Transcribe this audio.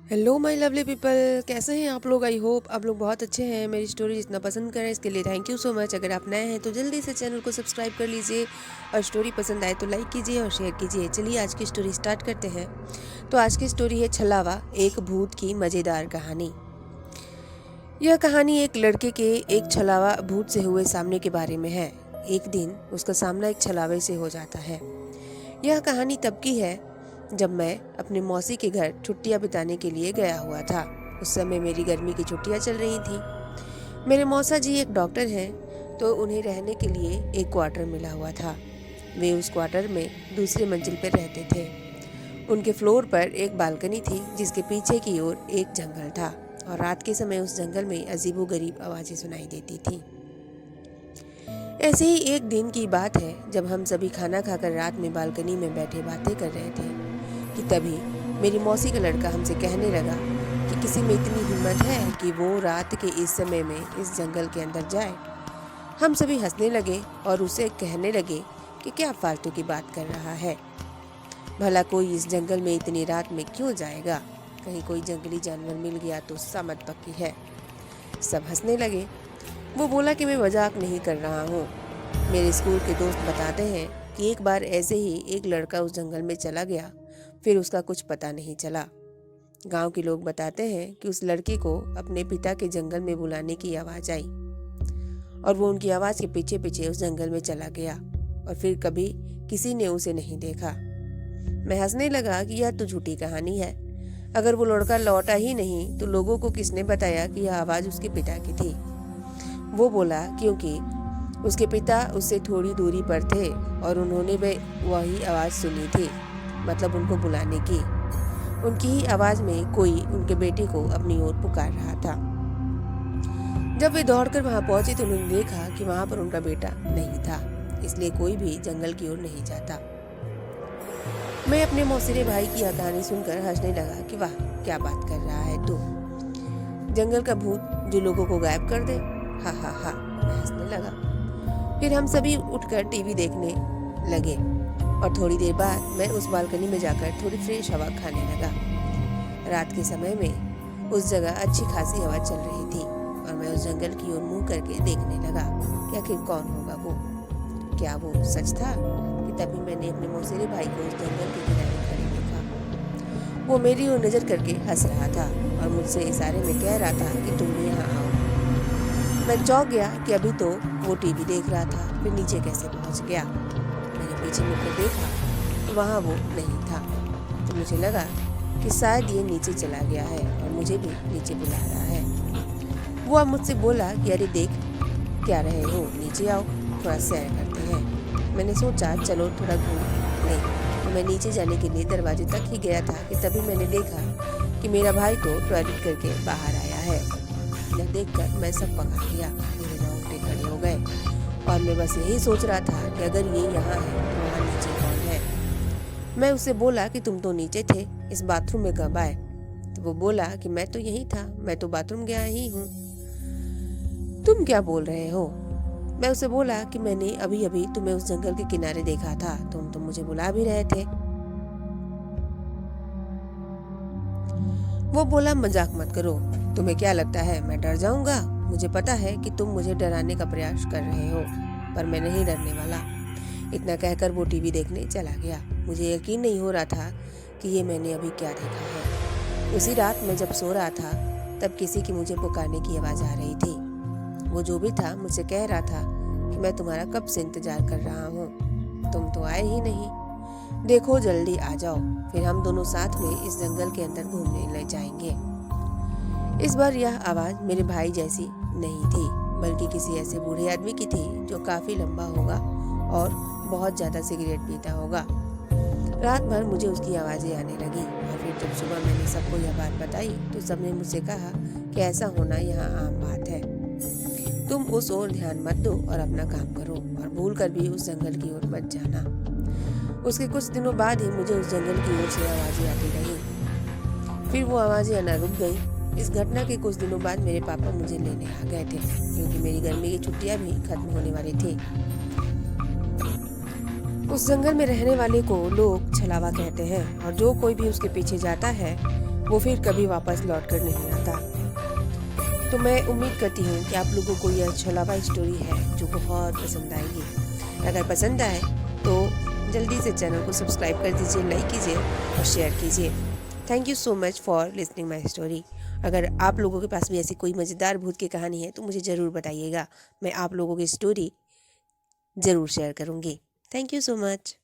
Hello my lovely people, कैसे हैं आप लोग। आई होप आप लोग बहुत अच्छे हैं। मेरी स्टोरी जितना पसंद करें इसके लिए थैंक यू सो मच। अगर आप नए हैं तो जल्दी से चैनल को सब्सक्राइब कर लीजिए और स्टोरी पसंद आए तो लाइक कीजिए और शेयर कीजिए। चलिए आज की स्टोरी स्टार्ट करते हैं। तो आज की स्टोरी है छलावा, एक भूत की मज़ेदार कहानी। यह कहानी एक लड़के के एक छलावा भूत से हुए सामने के बारे में है। एक दिन उसका सामना एक छलावे से हो जाता है। यह कहानी तब की है जब मैं अपने मौसी के घर छुट्टियां बिताने के लिए गया हुआ था। उस समय मेरी गर्मी की छुट्टियां चल रही थी। मेरे मौसा जी एक डॉक्टर हैं, तो उन्हें रहने के लिए एक क्वार्टर मिला हुआ था। वे उस क्वार्टर में दूसरी मंजिल पर रहते थे। उनके फ्लोर पर एक बालकनी थी जिसके पीछे की ओर एक जंगल था और रात के समय उस जंगल में अजीबोगरीब आवाज़ें सुनाई देती थीं। ऐसे ही एक दिन की बात है जब हम सभी खाना खाकर रात में बालकनी में बैठे बातें कर रहे थे कि तभी मेरी मौसी का लड़का हमसे कहने लगा कि किसी में इतनी हिम्मत है कि वो रात के इस समय में इस जंगल के अंदर जाए। हम सभी हंसने लगे और उसे कहने लगे कि क्या फालतू की बात कर रहा है, भला कोई इस जंगल में इतनी रात में क्यों जाएगा, कहीं कोई जंगली जानवर मिल गया तो समझ पक्की है। सब हंसने लगे। वो बोला कि मैं मजाक नहीं कर रहा हूँ। मेरे स्कूल के दोस्त बताते हैं कि एक बार ऐसे ही एक लड़का उस जंगल में चला गया, फिर उसका कुछ पता नहीं चला। गांव के लोग बताते हैं कि उस लड़के को अपने पिता के जंगल में बुलाने की आवाज़ आई और वो उनकी आवाज़ के पीछे पीछे उस जंगल में चला गया और फिर कभी किसी ने उसे नहीं देखा। मैं हंसने लगा कि यह तो झूठी कहानी है। अगर वो लड़का लौटा ही नहीं तो लोगों को किसने बताया कि यह आवाज़ उसके पिता की थी। वो बोला क्योंकि उसके पिता उससे थोड़ी दूरी पर थे और उन्होंने वही आवाज़ सुनी थी, मतलब उनको बुलाने की। उनकी ही आवाज़ में कोई उनके बेटे को अपनी ओर पुकार रहा था। जब वे दौड़कर वहां पहुंचे तो उन्होंने देखा कि वहां पर उनका बेटा नहीं था, इसलिए कोई भी जंगल की ओर नहीं जाता। मैं अपने मौसेरे भाई की यह कहानी सुनकर हंसने लगा कि वाह क्या बात कर रहा है तू, जंगल का भूत जो लोगों को गायब कर दे। हा हा हा, मैं हंसने लगा। फिर हम सभी उठकर टीवी देखने लगे और थोड़ी देर बाद मैं उस बालकनी में जाकर थोड़ी फ्रेश हवा खाने लगा। रात के समय में उस जगह अच्छी खासी हवा चल रही थी और मैं उस जंगल की ओर मुंह करके देखने लगा कि आखिर कौन होगा वो। क्या वो सच था कि तभी मैंने अपने मौसेरे भाई को उस जंगल के किनारे खड़े देखा। वो मेरी ओर नजर करके हंस रहा था और मुझसे इशारे में कह रहा था कि तुम भी यहाँ आओ। मैं चौंक गया कि अभी तो वो टीवी देख रहा था, फिर नीचे कैसे पहुंच गया। मैंने पीछे मुड़कर देखा तो वहाँ वो नहीं था, तो मुझे लगा कि शायद ये नीचे चला गया है और मुझे भी नीचे बुला रहा है। वो अब मुझसे बोला कि अरे देख क्या रहे हो, नीचे आओ थोड़ा सैर करते हैं। मैंने सोचा चलो थोड़ा घूम लें, तो मैं नीचे जाने के लिए दरवाजे तक ही गया था कि तभी मैंने देखा कि मेरा भाई तो टॉयलेट करके बाहर आया है। यह देखकर मैं सब पका गया, मेरे रोंगटे खड़े हो गए और मैं बस यही सोच रहा था कि अगर ये यहाँ है तो वहाँ नीचे कौन है। मैं उससे बोला कि तुम तो नीचे थे, इस बाथरूम में कब आए। तो वो बोला कि मैं तो यही था, मैं तो बाथरूम गया ही हूँ। तुम क्या बोल रहे हो। मैं उसे बोला कि मैंने अभी अभी तुम्हें उस जंगल के किनारे देखा था, तुम तो मुझे बुला भी रहे थे। वो बोला मजाक मत करो, तुम्हें क्या लगता है मैं डर जाऊंगा। मुझे पता है कि तुम मुझे डराने का प्रयास कर रहे हो, पर मैं नहीं डरने वाला। इतना कहकर वो टीवी देखने चला गया। मुझे यकीन नहीं हो रहा था कि ये मैंने अभी क्या देखा है। उसी रात मैं जब सो रहा था तब किसी की मुझे पुकारने की आवाज़ आ रही थी। वो जो भी था मुझसे कह रहा था कि मैं तुम्हारा कब से इंतजार कर रहा हूँ, तुम तो आए ही नहीं, देखो जल्दी आ जाओ, फिर हम दोनों साथ में इस जंगल के अंदर घूमने ले जाएंगे। इस बार यह आवाज़ मेरे भाई जैसी नहीं थी, बल्कि किसी ऐसे बूढ़े आदमी की थी जो काफ़ी लंबा होगा और बहुत ज़्यादा सिगरेट पीता होगा। रात भर मुझे उसकी आवाज़ें आने लगी और फिर जब सुबह मैंने सबको यह बात बताई तो सबने मुझसे कहा कि ऐसा होना यहाँ आम बात है, तुम उस ओर ध्यान मत दो और अपना काम करो और भूल कर भी उस जंगल की ओर मत जाना। उसके कुछ दिनों बाद ही मुझे उस जंगल की ओर से आवाज़ें आती रही, फिर वो आवाज़ें आना रुक गई। इस घटना के कुछ दिनों बाद मेरे पापा मुझे लेने आ गए थे, क्योंकि मेरी गर्मी की छुट्टियां भी खत्म होने वाली थी। उस जंगल में रहने वाले को लोग छलावा कहते हैं और जो कोई भी उसके पीछे जाता है वो फिर कभी वापस लौट कर नहीं आता। तो मैं उम्मीद करती हूँ कि आप लोगों को यह छलावा स्टोरी है जो बहुत पसंद आएगी। अगर पसंद आए तो जल्दी से चैनल को सब्सक्राइब कर दीजिए, लाइक कीजिए और शेयर कीजिए। Thank you so much for listening my story. अगर आप लोगों के पास भी ऐसी कोई मज़ेदार भूत की कहानी है तो मुझे ज़रूर बताइएगा। मैं आप लोगों की स्टोरी ज़रूर शेयर करूँगी। Thank you so much.